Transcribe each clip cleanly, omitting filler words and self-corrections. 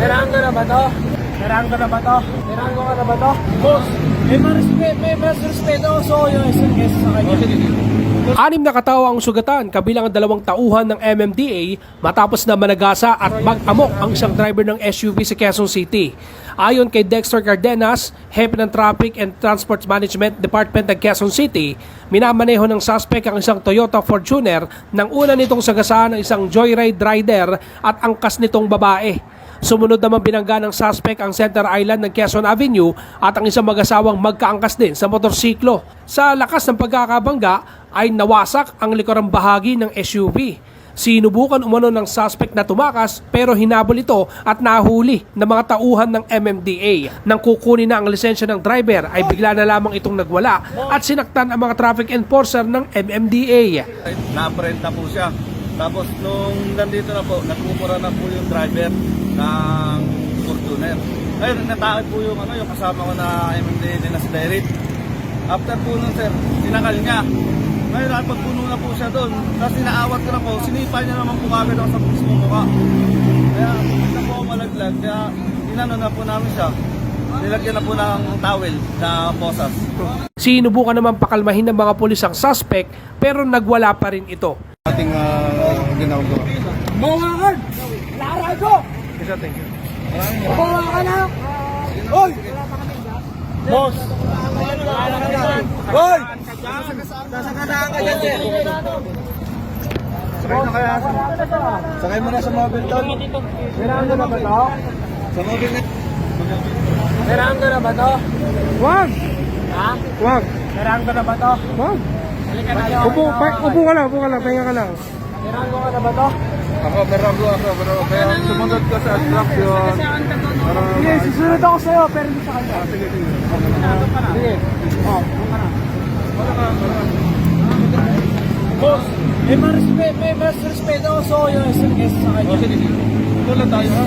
Tirahan ko na ba to? Tirahan ko na ba to? Tirahan ko na ba to? Boss, may mas respeto ko so yung SMS sa kanya. Anim na katao ang sugatan kabilang ang 2 tauhan ng MMDA matapos na managasa at mag-amok ang isang driver ng SUV sa Quezon City. Ayon kay Dexter Cardenas, Hepe ng Traffic and Transport Management Department ng Quezon City, minamaneho ng suspect ang isang Toyota Fortuner nang una nitong sagasaan ng isang joyride rider at angkas nitong babae. Sumunod naman binangga ng suspect ang Center Island ng Quezon Avenue at ang isang mag-asawang magkaangkas din sa motorsiklo. Sa lakas ng pagkakabangga ay nawasak ang likurang bahagi ng SUV. Sinubukan umano ng suspect na tumakas pero hinabol ito at nahuli ng mga tauhan ng MMDA. Nang kukunin na ang lisensya ng driver ay bigla na lamang itong nagwala at sinaktan ang mga traffic enforcer ng MMDA. Na-apprenta po siya. Tapos nung nandito na po, nagmumura na po yung driver ng Fortuner. Ngayon, natakot po yung kasama ko na MMDA din na si Derek. After po nun sir, sinakal niya. Ngayon, pagpuno na po siya doon. Tapos inaawat ko na po, sinipa niya naman po kagad ako sa mismo mukha. Kaya, hindi po ako malaglag. Kaya, inano na po namin siya. Nilagyan na po ng towel na posas. Sinubukan naman pakalmahin ng mga pulis ang suspect pero nagwala pa rin ito. Ating ginagawa. Mga kan! Laray ko! Thank you. Bawa ka na! Hoy! Boss! Hoy! Nasakadaan ka dyan, sir. Sakay na kaya. Sakay mo na sa mobile doon. Tirahan ko na ba to? Sa mobile na. Tirahan ko na ba to? Wag! Ha? Wag! Tirahan ko na ba to? Wag! Halika na. Upo ka lang, pahinga ka lang. Tirahan ko na ba to? Ako, meron ako. Kaya sumunod ka sa attraction. Sige, susunod ako sa'yo, pero hindi sa kanya. Sige. Sige. Oh, boss, may mas respeto ko so yung SMS sa kanya. Wala tayo ha.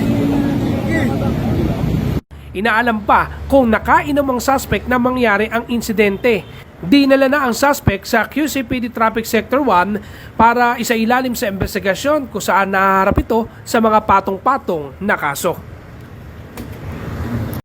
Inaalam pa kung nakainom ang suspect na mangyari ang insidente. Dinala na ang suspect sa QCPD Traffic Sector 1 para isailalim sa investigasyon kung saan naharap ito sa mga patong-patong na kaso.